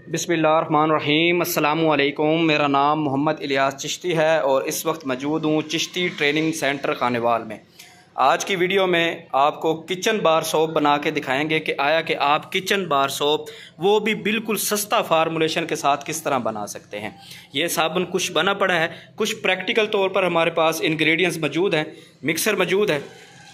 बिस्मिल्लाहिर्रहमानिर्रहीम। अस्सलामुअलैकुम। मेरा नाम मोहम्मद इलियास चिश्ती है और इस वक्त मौजूद हूँ चिश्ती ट्रेनिंग सेंटर खानेवाल में। आज की वीडियो में आपको किचन बार सोप बना के दिखाएंगे कि आया कि आप किचन बार सोप वो भी बिल्कुल सस्ता फार्मूलेशन के साथ किस तरह बना सकते हैं। ये साबुन कुछ बना पड़ा है, कुछ प्रैक्टिकल तौर पर हमारे पास इंग्रेडिएंट्स मौजूद हैं, मिक्सर मौजूद है।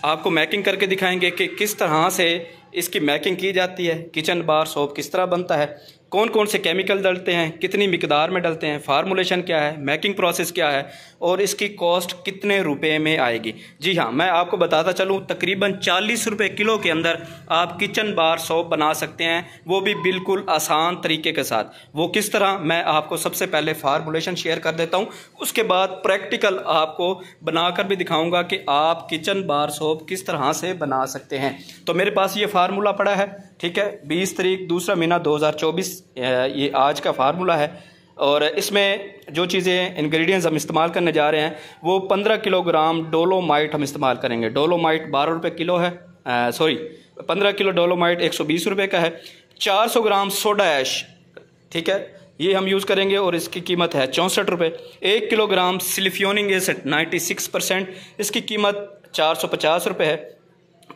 आपको मैकिंग करके दिखाएंगे कि किस तरह से इसकी मैकिंग की जाती है, किचन बार सोप किस तरह बनता है, कौन कौन से केमिकल डलते हैं, कितनी मिकदार में डलते हैं, फार्मूलेशन क्या है, मैकिंग प्रोसेस क्या है और इसकी कॉस्ट कितने रुपए में आएगी। जी हाँ, मैं आपको बताता चलूँ, तकरीबन 40 रुपये किलो के अंदर आप किचन बार सोप बना सकते हैं, वो भी बिल्कुल आसान तरीके के साथ। वो किस तरह, मैं आपको सबसे पहले फार्मूलेशन शेयर कर देता हूँ, उसके बाद प्रैक्टिकल आपको बनाकर भी दिखाऊँगा कि आप किचन बार सोप किस तरह से बना सकते हैं। तो मेरे पास ये फार्मूला पड़ा है, ठीक है, 20 तारीख दूसरा महीना 2024 ये आज का फार्मूला है। और इसमें जो चीज़ें इंग्रेडिएंट्स हम इस्तेमाल करने जा रहे हैं वो 15 किलोग्राम डोलोमाइट हम इस्तेमाल करेंगे। डोलोमाइट 12 रुपये किलो है, 15 किलो डोलोमाइट 120 रुपये का है। 400 ग्राम सोडा ऐश, ठीक है, ये हम यूज़ करेंगे और इसकी कीमत है 64 रुपये। 1 किलोग्राम सिलिफ्योनिक एसिड 96%, इसकी कीमत 450 रुपये है।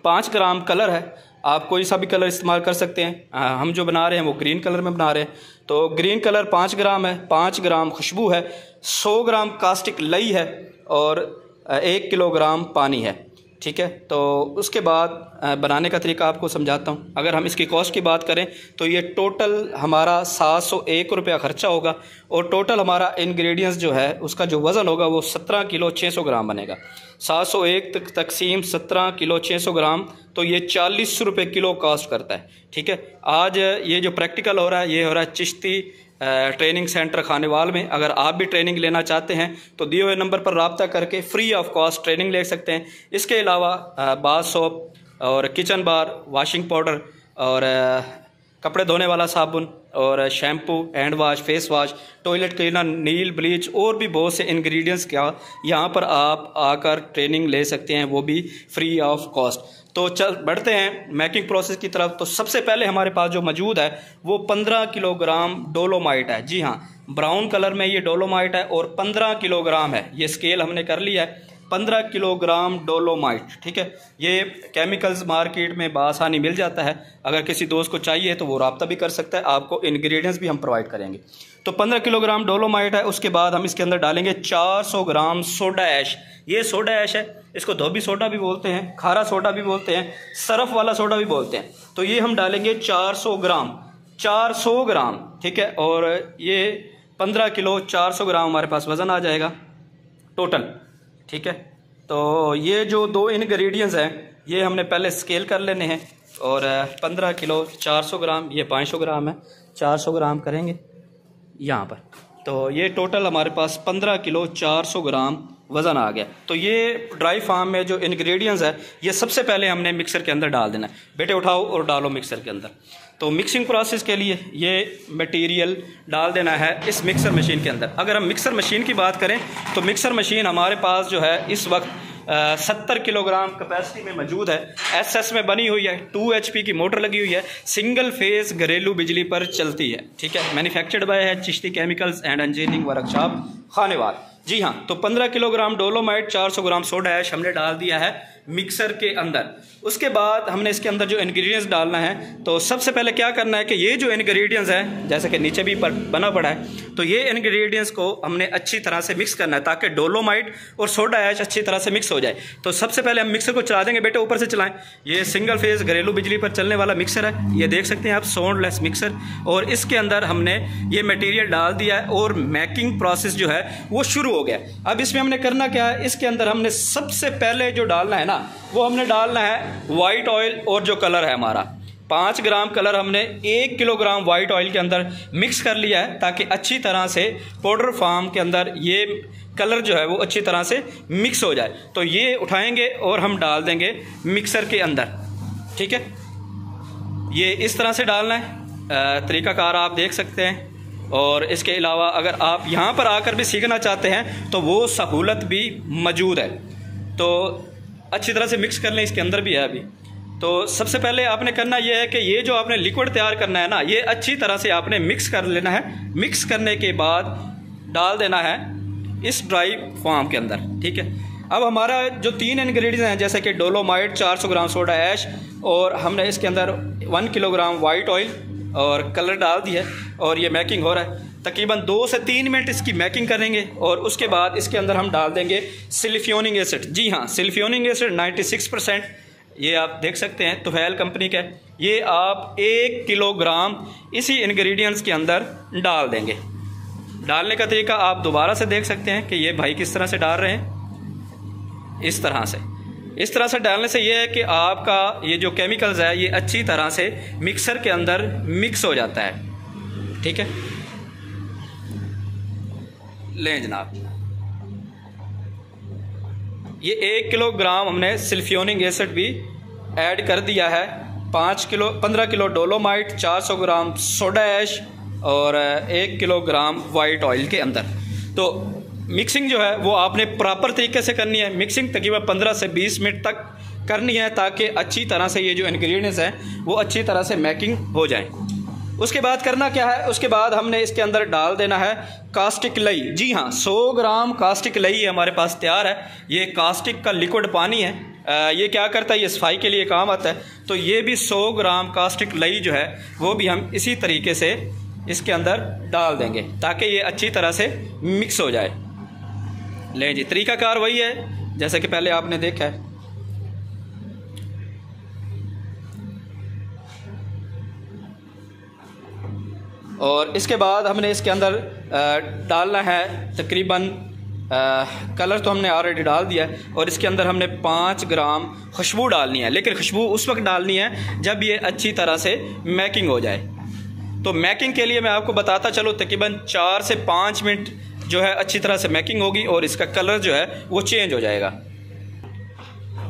5 ग्राम कलर है, आप कोई सा भी कलर इस्तेमाल कर सकते हैं। हम जो बना रहे हैं वो ग्रीन कलर में बना रहे हैं, तो ग्रीन कलर 5 ग्राम है। 5 ग्राम खुशबू है, 100 ग्राम कास्टिक लई है और 1 किलोग्राम पानी है, ठीक है। तो उसके बाद बनाने का तरीका आपको समझाता हूँ। अगर हम इसकी कॉस्ट की बात करें तो ये टोटल हमारा 701 रुपया खर्चा होगा और टोटल हमारा इंग्रेडिएंट्स जो है उसका जो वज़न होगा वो 17 किलो 600 ग्राम बनेगा। 701 तकसीम 17 किलो 600 ग्राम, तो ये 40 रुपये किलो कॉस्ट करता है, ठीक है। आज ये जो प्रैक्टिकल हो रहा है ये हो रहा है चिश्ती ट्रेनिंग सेंटर खानेवाल में। अगर आप भी ट्रेनिंग लेना चाहते हैं तो दिए हुए नंबर पर रब्ता करके फ्री ऑफ कॉस्ट ट्रेनिंग ले सकते हैं। इसके अलावा बाथ सोप और किचन बार, वॉशिंग पाउडर और कपड़े धोने वाला साबुन और shampoo, hand wash, face wash, toilet cleaner, नील, ब्लीच और भी बहुत से इंग्रेडिएंट्स का यहाँ पर आप आकर ट्रेनिंग ले सकते हैं, वो भी फ्री ऑफ कॉस्ट। तो चल बढ़ते हैं मैकिंग प्रोसेस की तरफ। तो सबसे पहले हमारे पास जो मौजूद है वो 15 किलोग्राम डोलोमाइट है। जी हाँ, ब्राउन कलर में ये डोलोमाइट है और 15 किलोग्राम है। ये स्केल हमने कर लिया है, 15 किलोग्राम डोलोमाइट, ठीक है। ये केमिकल्स मार्केट में बआसानी मिल जाता है, अगर किसी दोस्त को चाहिए तो वो रब्ता भी कर सकता है, आपको इंग्रेडिएंट्स भी हम प्रोवाइड करेंगे। तो 15 किलोग्राम डोलोमाइट है। उसके बाद हम इसके अंदर डालेंगे 400 ग्राम सोडा ऐश। ये सोडा ऐश है, इसको धोबी सोडा भी बोलते हैं, खारा सोडा भी बोलते हैं, सरफ वाला सोडा भी बोलते हैं। तो ये हम डालेंगे 400 ग्राम, ठीक है। और ये 15 किलो 400 ग्राम हमारे पास वज़न आ जाएगा टोटल, ठीक है। तो ये जो दो इंग्रेडिएंट्स हैं ये हमने पहले स्केल कर लेने हैं और 15 किलो 400 ग्राम, ये 500 ग्राम है, 400 ग्राम करेंगे यहाँ पर। तो ये टोटल हमारे पास 15 किलो 400 ग्राम वज़न आ गया। तो ये ड्राई फार्म में जो इंग्रेडिएंट्स है ये सबसे पहले हमने मिक्सर के अंदर डाल देना है। बेटे उठाओ और डालो मिक्सर के अंदर। तो मिक्सिंग प्रोसेस के लिए ये मटेरियल डाल देना है इस मिक्सर मशीन के अंदर। अगर हम मिक्सर मशीन की बात करें तो मिक्सर मशीन हमारे पास जो है इस वक्त 70 किलोग्राम कैपेसिटी में मौजूद है। एसएस में बनी हुई है, 2 HP की मोटर लगी हुई है, सिंगल फेज घरेलू बिजली पर चलती है, ठीक है। मैन्युफैक्चर्ड बाय है Chishti chemicals and engineering workshop Khanewal. जी हाँ, तो 15 kilogram dolomite, 400 gram soda ash हमने डाल दिया है मिक्सर के अंदर। उसके बाद हमने इसके अंदर जो इंग्रेडिएंट्स डालना है, तो सबसे पहले क्या करना है कि ये जो इंग्रेडिएंट्स हैं जैसे कि नीचे भी बना पड़ा है, तो ये इंग्रेडिएंट्स को हमने अच्छी तरह से मिक्स करना है ताकि डोलोमाइट और सोडा ऐश अच्छी तरह से मिक्स हो जाए। तो सबसे पहले हम मिक्सर को चला देंगे। बेटे ऊपर से चलाएं। ये सिंगल फेज घरेलू बिजली पर चलने वाला मिक्सर है, ये देख सकते हैं आप, साउंडलेस मिक्सर। और इसके अंदर हमने ये मटेरियल डाल दिया है और मैकिंग प्रोसेस जो है वो शुरू हो गया। अब इसमें हमने करना क्या है, इसके अंदर हमने सबसे पहले जो डालना है ना वो हमने डालना है वाइट ऑयल। और जो कलर है हमारा 5 ग्राम कलर हमने 1 किलोग्राम वाइट ऑयल के अंदर मिक्स कर लिया है ताकि अच्छी तरह से पाउडर फॉर्म के अंदर ये कलर जो है वो अच्छी तरह से मिक्स हो जाए। तो ये उठाएंगे और हम डाल देंगे मिक्सर के अंदर, ठीक है। ये इस तरह से डालना है, तरीकाकार आप देख सकते हैं। और इसके अलावा अगर आप यहाँ पर आकर भी सीखना चाहते हैं तो वो सहूलत भी मौजूद है। तो अच्छी तरह से मिक्स कर लें, इसके अंदर भी है अभी। तो सबसे पहले आपने करना यह है कि ये जो आपने लिक्विड तैयार करना है ना, ये अच्छी तरह से आपने मिक्स कर लेना है। मिक्स करने के बाद डाल देना है इस ड्राई फार्म के अंदर, ठीक है। अब हमारा जो 3 इंग्रेडिएंट्स हैं, जैसे कि डोलोमाइट, 400 ग्राम सोडा ऐश, और हमने इसके अंदर 1 किलोग्राम वाइट ऑयल और कलर डाल दिया है, और ये मैकिंग हो रहा है। तकरीबन 2 से 3 मिनट इसकी मैकिंग करेंगे, और उसके बाद इसके अंदर हम डाल देंगे सिलिफ्योनिक एसिड। जी हाँ, सिलिफ्योनिक एसिड 96%, ये आप देख सकते हैं तुफैल कंपनी का है। ये आप 1 किलोग्राम इसी इंग्रेडिएंट्स के अंदर डाल देंगे। डालने का तरीका आप दोबारा से देख सकते हैं कि ये भाई किस तरह से डाल रहे हैं। इस तरह से डालने से ये है कि आपका ये जो केमिकल्स है ये अच्छी तरह से मिक्सर के अंदर मिक्स हो जाता है, ठीक है। लें जनाब, ये 1 किलोग्राम हमने सिलिफ्योनिक एसिड भी ऐड कर दिया है। 15 किलो डोलोमाइट, 400 ग्राम सोडा ऐश और 1 किलोग्राम वाइट ऑयल के अंदर। तो मिक्सिंग जो है वो आपने प्रॉपर तरीके से करनी है। मिक्सिंग तकरीबन 15 से 20 मिनट तक करनी है, ताकि अच्छी तरह से ये जो इंग्रेडिएंट्स हैं वो अच्छी तरह से मैकिंग हो जाए। उसके बाद करना क्या है, उसके बाद हमने इसके अंदर डाल देना है कास्टिक लई। जी हाँ, 100 ग्राम कास्टिक लई हमारे पास तैयार है। ये कास्टिक का लिक्विड पानी है, ये क्या करता है, ये सफाई के लिए काम आता है। तो ये भी 100 ग्राम कास्टिक लई जो है वो भी हम इसी तरीके से इसके अंदर डाल देंगे, ताकि ये अच्छी तरह से मिक्स हो जाए। ले जी, तरीकाकार वही है जैसे कि पहले आपने देखा है। और इसके बाद हमने इसके अंदर डालना है तकरीबन कलर तो हमने ऑलरेडी डाल दिया है, और इसके अंदर हमने 5 ग्राम खुशबू डालनी है। लेकिन खुशबू उस वक्त डालनी है जब ये अच्छी तरह से मैकिंग हो जाए। तो मैकिंग के लिए मैं आपको बताता चलो, तकरीबन 4 से 5 मिनट जो है अच्छी तरह से मैकिंग होगी, और इसका कलर जो है वो चेंज हो जाएगा।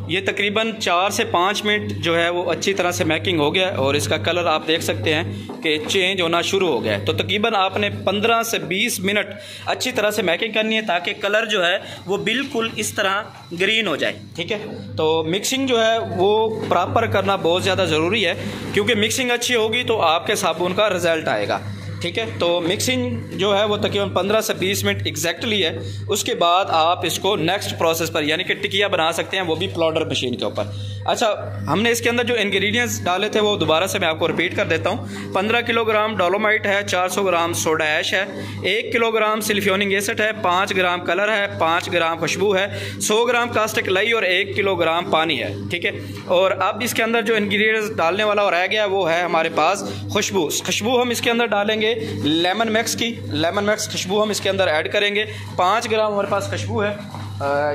ये तकरीबन 4 से 5 मिनट जो है वो अच्छी तरह से मैकिंग हो गया, और इसका कलर आप देख सकते हैं कि चेंज होना शुरू हो गया है। तो तकरीबन आपने 15 से 20 मिनट अच्छी तरह से मैकिंग करनी है, ताकि कलर जो है वो बिल्कुल इस तरह ग्रीन हो जाए, ठीक है। तो मिक्सिंग जो है वो प्रॉपर करना बहुत ज़्यादा ज़रूरी है, क्योंकि मिक्सिंग अच्छी होगी तो आपके साबुन का रिज़ल्ट आएगा, ठीक है। तो मिक्सिंग जो है वो तकरीबन 15 से 20 मिनट एग्जैक्टली है। उसके बाद आप इसको नेक्स्ट प्रोसेस पर, यानी कि टिकिया बना सकते हैं, वो भी प्लॉटर मशीन के ऊपर। अच्छा, हमने इसके अंदर जो इंग्रेडिएंट्स डाले थे वो दोबारा से मैं आपको रिपीट कर देता हूँ। 15 किलोग्राम डोलोमाइट है, 400 ग्राम सोडा ऐश है, 1 किलोग्राम सिलिफ्योनिक एसिड है, 5 ग्राम कलर है, 5 ग्राम खुशबू है, 100 ग्राम कास्टिक लई और 1 किलोग्राम पानी है, ठीक है। और अब इसके अंदर जो इंग्रेडिएंट्स डालने वाला रह गया वो है हमारे पास खुशबू। खुशबू हम इसके अंदर डालेंगे लेमन मैक्स की। लेमन मैक्स खुशबू हम इसके अंदर ऐड करेंगे। 5 ग्राम हमारे पास खुशबू है।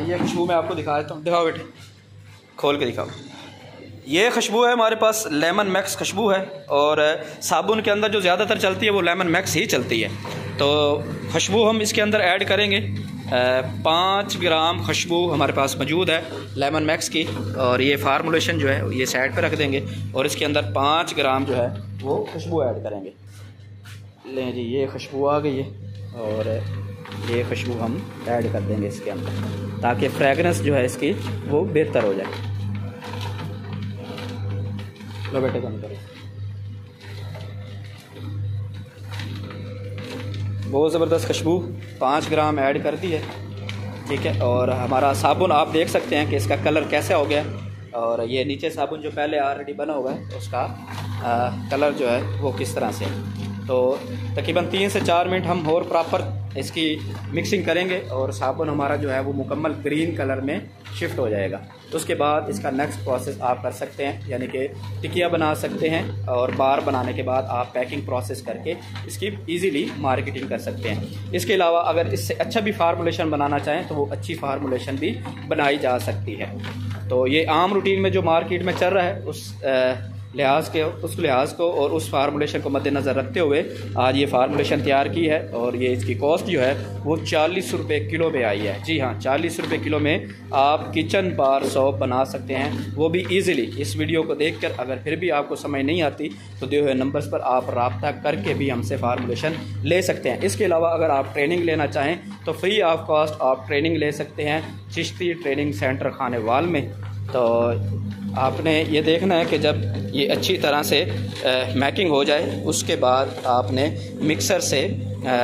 ये खुशबू मैं आपको दिखा देता हूँ, दिखाओ बेटे, खोल के दिखाओ। ये खुशबू है हमारे पास, लेमन मैक्स खुशबू है, और साबुन के अंदर जो ज़्यादातर चलती है वो लेमन मैक्स ही चलती है। तो खुशबू हम इसके अंदर ऐड करेंगे। 5 ग्राम खुशबू हमारे पास मौजूद है लेमन मैक्स की, और ये फार्मूलेशन जो है ये साइड पर रख देंगे, और इसके अंदर 5 ग्राम जो है वो खुशबू ऐड करेंगे। लें जी, ये खुशबू आ गई है, और ये खुशबू हम ऐड कर देंगे इसके अंदर, ताकि फ्रेगनेंस जो है इसकी वो बेहतर हो जाए। लो बेटे, कम करो। बहुत ज़बरदस्त खुशबू 5 ग्राम ऐड कर दी है, ठीक है। और हमारा साबुन आप देख सकते हैं कि इसका कलर कैसे हो गया, और ये नीचे साबुन जो पहले ऑलरेडी बना हुआ है उसका कलर जो है वो किस तरह से। तो तकरीबन 3 से 4 मिनट हम और प्रॉपर इसकी मिक्सिंग करेंगे, और साबुन हमारा जो है वो मुकम्मल ग्रीन कलर में शिफ्ट हो जाएगा। उसके बाद इसका नेक्स्ट प्रोसेस आप कर सकते हैं, यानी कि टिकिया बना सकते हैं, और बार बनाने के बाद आप पैकिंग प्रोसेस करके इसकी इजीली मार्केटिंग कर सकते हैं। इसके अलावा अगर इससे अच्छा भी फार्मूलेशन बनाना चाहें तो वो अच्छी फार्मूलेशन भी बनाई जा सकती है। तो ये आम रूटीन में जो मार्केट में चल रहा है उस लिहाज को और उस फार्मूलेशन को मद्देनज़र रखते हुए आज ये फार्मूलेशन तैयार की है, और ये इसकी कॉस्ट जो है वो 40 रुपये किलो में आई है। जी हाँ, 40 रुपये किलो में आप किचन बार सोप बना सकते हैं, वो भी ईज़िली। इस वीडियो को देखकर अगर फिर भी आपको समझ नहीं आती तो दिए हुए नंबर्स पर आप रब्ता करके भी हमसे फार्मूलेशन ले सकते हैं। इसके अलावा अगर आप ट्रेनिंग लेना चाहें तो फ्री ऑफ कॉस्ट आप ट्रेनिंग ले सकते हैं चिश्ती ट्रेनिंग सेंटर खानेवाल में। तो आपने ये देखना है कि जब ये अच्छी तरह से मैकिंग हो जाए उसके बाद आपने मिक्सर से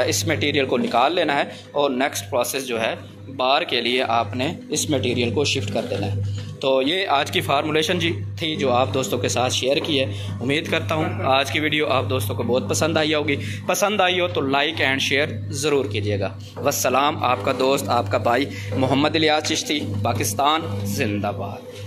इस मटेरियल को निकाल लेना है और नेक्स्ट प्रोसेस जो है बार के लिए आपने इस मटेरियल को शिफ्ट कर देना है। तो ये आज की फार्मूलेशन जी थी जो आप दोस्तों के साथ शेयर की है। उम्मीद करता हूँ आज की वीडियो आप दोस्तों को बहुत पसंद आई होगी। पसंद आई हो तो लाइक एंड शेयर ज़रूर कीजिएगा। वस्सलाम, आपका दोस्त आपका भाई मोहम्मद इलियास चिश्ती, पाकिस्तान जिंदाबाद।